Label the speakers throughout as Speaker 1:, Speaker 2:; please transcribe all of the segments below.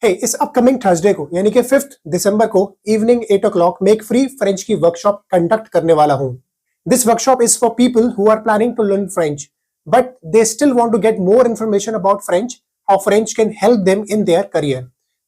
Speaker 1: इस upcoming Thursday को यानी कि 5 दिसंबर को इवनिंग 8 o'clock में एक फ्री फ्रेंच की वर्कशॉप कंडक्ट करने वाला हूं। This workshop is for people who are planning to learn French but they still want to get more information about French, how French can help them in their career.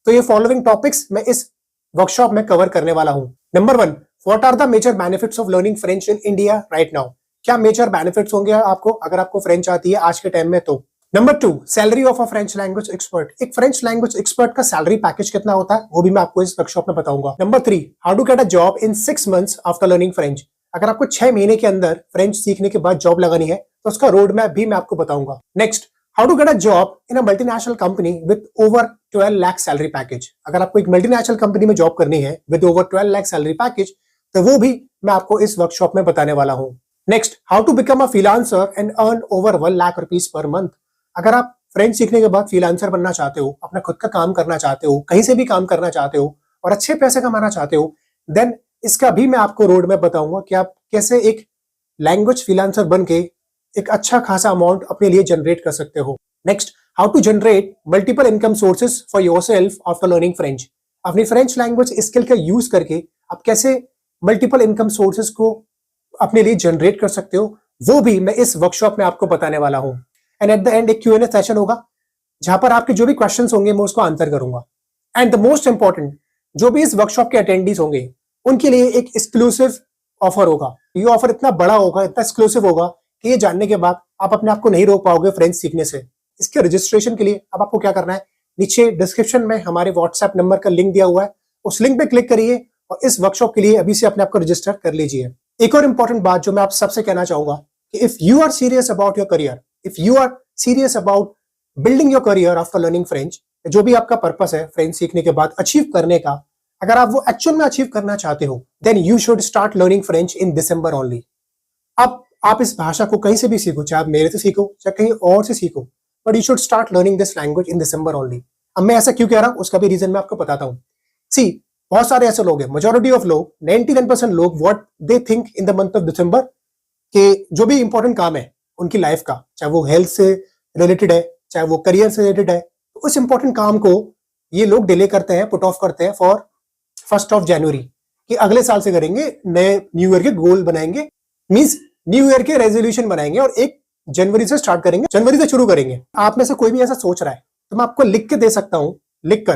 Speaker 1: तो ये following topics मैं इस workshop में cover करने वाला हूं। Number 1, what are the major benefits of learning French in India right now. क्या major benefits होंगे आपको अगर आपको फ्रेंच आती है आज के टाइम में तो। Number 2, salary of a French language expert. एक फ्रेंच लैंग्वेज एक्सपर्ट का सैलरी पैकेज कितना होता है वो भी मैं आपको इस वर्कशॉप में बताऊंगा। Number 3, how to get a job in 6 months after learning French. अगर आपको 6 महीने के अंदर फ्रेंच सीखने के बाद जॉब लगानी है तो उसका रोड मैप भी मैं आपको बताऊंगा। Next, how to get a job in a multinational company with over 12 lakh salary package. अगर आपको एक मल्टीनेशनल कंपनी में जॉब करनी है with over 12 lakh salary package तो वो भी मैं आपको इस वर्कशॉप में बताने वाला हूं। Next, how to become a freelancer and earn over 1 lakh rupees per month. अगर आप फ्रेंच सीखने के बाद फ्रीलांसर बनना चाहते हो, अपना खुद का काम करना चाहते हो, कहीं से भी काम करना चाहते हो और अच्छे पैसे कमाना चाहते हो, देन इसका भी मैं आपको रोड मैप बताऊंगा कि आप कैसे एक लैंग्वेज फ्रीलांसर बन के एक अच्छा खासा अमाउंट अपने लिए जनरेट कर सकते हो। Next, how to generate multiple income sources for yourself after learning French. अपनी फ्रेंच लैंग्वेज स्किल का यूज करके आप कैसे मल्टीपल इनकम सोर्सेज को अपने लिए जनरेट कर सकते हो वो भी मैं इस वर्कशॉप में आपको बताने वाला हूं। एंड एट द एंड एक Q&A सेशन होगा जहां पर आपके जो भी क्वेश्चंस होंगे मैं उसको आंसर करूंगा। एंड द मोस्ट इंपॉर्टेंट, जो भी इस वर्कशॉप के अटेंडीज होंगे उनके लिए एक एक्सक्लूसिव ऑफर होगा। ये ऑफर इतना बड़ा होगा, इतना एक्सक्लूसिव होगा कि ये जानने के बाद आप अपने आप को नहीं रोक पाओगे फ्रेंच सीखने से। इसके रजिस्ट्रेशन के लिए अब आपको क्या करना है, नीचे डिस्क्रिप्शन में हमारे व्हाट्सएप नंबर का लिंक दिया हुआ है, उस लिंक पे क्लिक करिए और इस वर्कशॉप के लिए अभी से अपने आप को रजिस्टर कर लीजिए। एक और इंपॉर्टेंट बात जो मैं आप सबसे कहना चाहूंगा कि if you are serious about your career, if you are serious about building your career after learning French, जो भी आपका पर्पस है फ्रेंच सीखने के बाद अचीव करने का, अगर आप वो एक्चुअल में अचीव करना चाहते हो then you should start learning French in December only. अब आप इस भाषा को कहीं से भी सीखो, चाहे आप मेरे से सीखो चाहे कहीं और से सीखो, but you should start learning this language in December only. अब मैं ऐसा क्यों कह रहा हूं उसका भी रीजन मैं आपको बताता हूं। सी, बहुत सारे ऐसे लोग हैं, मेजॉरिटी ऑफ लोग, 99% लोग what they think in the month of December कि जो भी इंपॉर्टेंट काम है उनकी लाइफ का, चाहे वो हेल्थ से रिलेटेड है चाहे वो करियर से रिलेटेड है, तो उस इंपॉर्टेंट काम को ये लोग डिले करते हैं, पुट ऑफ करते हैं फॉर 1 जनवरी कि अगले साल से करेंगे, नए न्यू ईयर के गोल बनाएंगे, मींस न्यू ईयर के रेजोल्यूशन बनाएंगे और 1 जनवरी से स्टार्ट करेंगे, जनवरी से शुरू करेंगे। आप में से कोई भी ऐसा सोच रहा है तो मैं आपको लिख के दे सकता हूं, लिख कर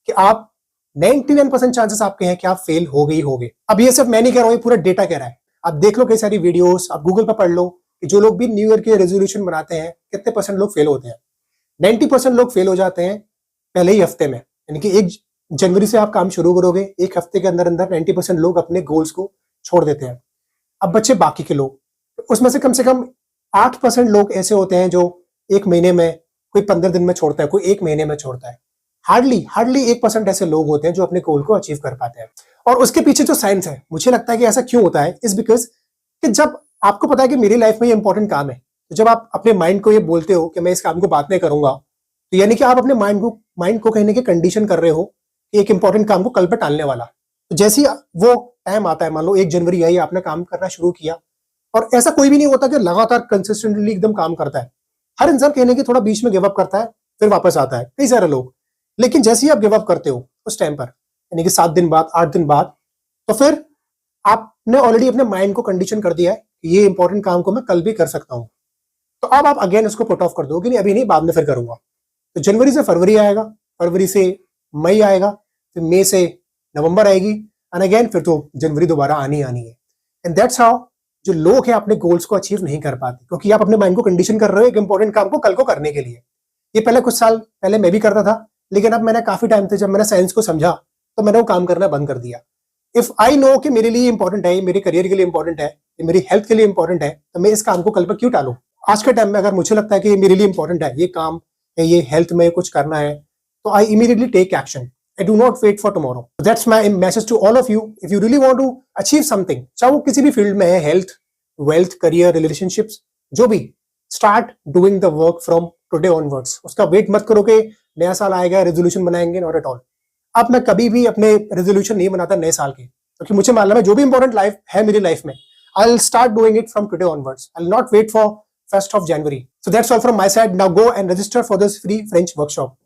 Speaker 1: कि आप 99% चांसेस आपके हैं कि आप फेल हो गई होगे। अब ये सिर्फ मैं नहीं कह रहा हूं, ये पूरा डेटा कह रहा है। आप देख लो कई सारी वीडियोस, आप गूगल पर पढ़ लो कि जो लोग भी न्यू ईयर के रेजोल्यूशन बनाते हैं कितने परसेंट लोग फेल होते हैं। 90% लोग फेल हो जाते हैं पहले ही हफ्ते में, यानी कि 1 जनवरी से आप काम शुरू करोगे, 1 हफ्ते के अंदर अंदर 90% लोग अपने गोल्स को छोड़ देते हैं। अब बच्चे बाकी के लोग, उसमें से कम 8% लोग ऐसे होते हैं जो 1 महीने में, कोई 15 दिन में छोड़ता है, कोई 1 महीने में छोड़ता है। हार्डली 1% ऐसे लोग होते हैं जो अपने गोल को अचीव कर पाते हैं। और उसके पीछे जो साइंस है, मुझे लगता है कि ऐसा क्यों होता है, इज बिकॉज कि जब आपको पता है कि मेरी लाइफ में ये इंपॉर्टेंट काम है, तो जब आप अपने माइंड को ये बोलते हो कि मैं इस काम को बाद में करूंगा, तो यानी कि आप अपने माइंड को कहने की कंडीशन कर रहे हो कि एक इंपॉर्टेंट काम को कल पे टालने वाला। तो जैसे ही वो टाइम आता है, मान लो 1 जनवरी आई, आपने काम करना शुरू किया, और ऐसा कोई भी नहीं होता कि लगातार कंसिस्टेंटली एकदम काम करता है। हर इंसान कहने की थोड़ा बीच में गिव अप करता है, फिर वापस आता है, कई सारे लोग। लेकिन जैसे ही आप गिव अप करते हो उस टाइम पर, यानी कि 7 दिन बाद, 8 दिन बाद, तो फिर आपने ऑलरेडी अपने माइंड को कंडीशन कर दिया है कि ये इंपॉर्टेंट काम को मैं कल भी कर सकता हूं। तो अब आप अगेन उसको पुट ऑफ कर दो कि नहीं, अभी नहीं, बाद में फिर करूंगा। तो जनवरी से फरवरी आएगा, फरवरी से मई आएगा, फिर मई से नवंबर आएगी, एंड अगेन फिर तो जनवरी दोबारा आनी है। एंड दैट्स हाउ जो लोग हैं अपने गोल्स को अचीव नहीं कर पाते, क्योंकि आप अपने माइंड को कंडीशन कर रहे हो एक इंपॉर्टेंट काम को कल को करने के लिए। ये पहले कुछ साल पहले मैं भी करता था, लेकिन अब मैंने काफी टाइम से, जब मैंने साइंस को समझा तो मैंने वो काम करना बंद कर दिया। इफ आई नो कि मेरे लिए इंपॉर्टेंट है, मेरे करियर के लिए इंपॉर्टेंट है, मेरी हेल्थ के लिए इंपॉर्टेंट है, तो मैं इस काम को कल पर क्यों टालूं। आज के टाइम में अगर मुझे लगता है कि ये मेरे लिए इंपॉर्टेंट है, ये काम है, ये हेल्थ में कुछ करना है, तो I immediately take action. I do not wait for tomorrow. That's my message to all of you. If you really want to achieve something, चाहे वो किसी भी फील्ड में है, हेल्थ, वेल्थ, करियर, रिलेशनशिप्स, जो भी, start doing the work from today onwards. उसका wait मत करो कि नया साल आएगा रेजोल्यूशन बनाएंगे, नॉट एट ऑल। अब मैं कभी भी अपने रेजोल्यूशन नहीं बनाता नए साल के, क्योंकि मुझे मालूम है जो भी इंपॉर्टेंट लाइफ है मेरी लाइफ में, I'll start doing it from today onwards. I'll not wait for 1st of January. So that's all from my side. Now go and register for this free French workshop.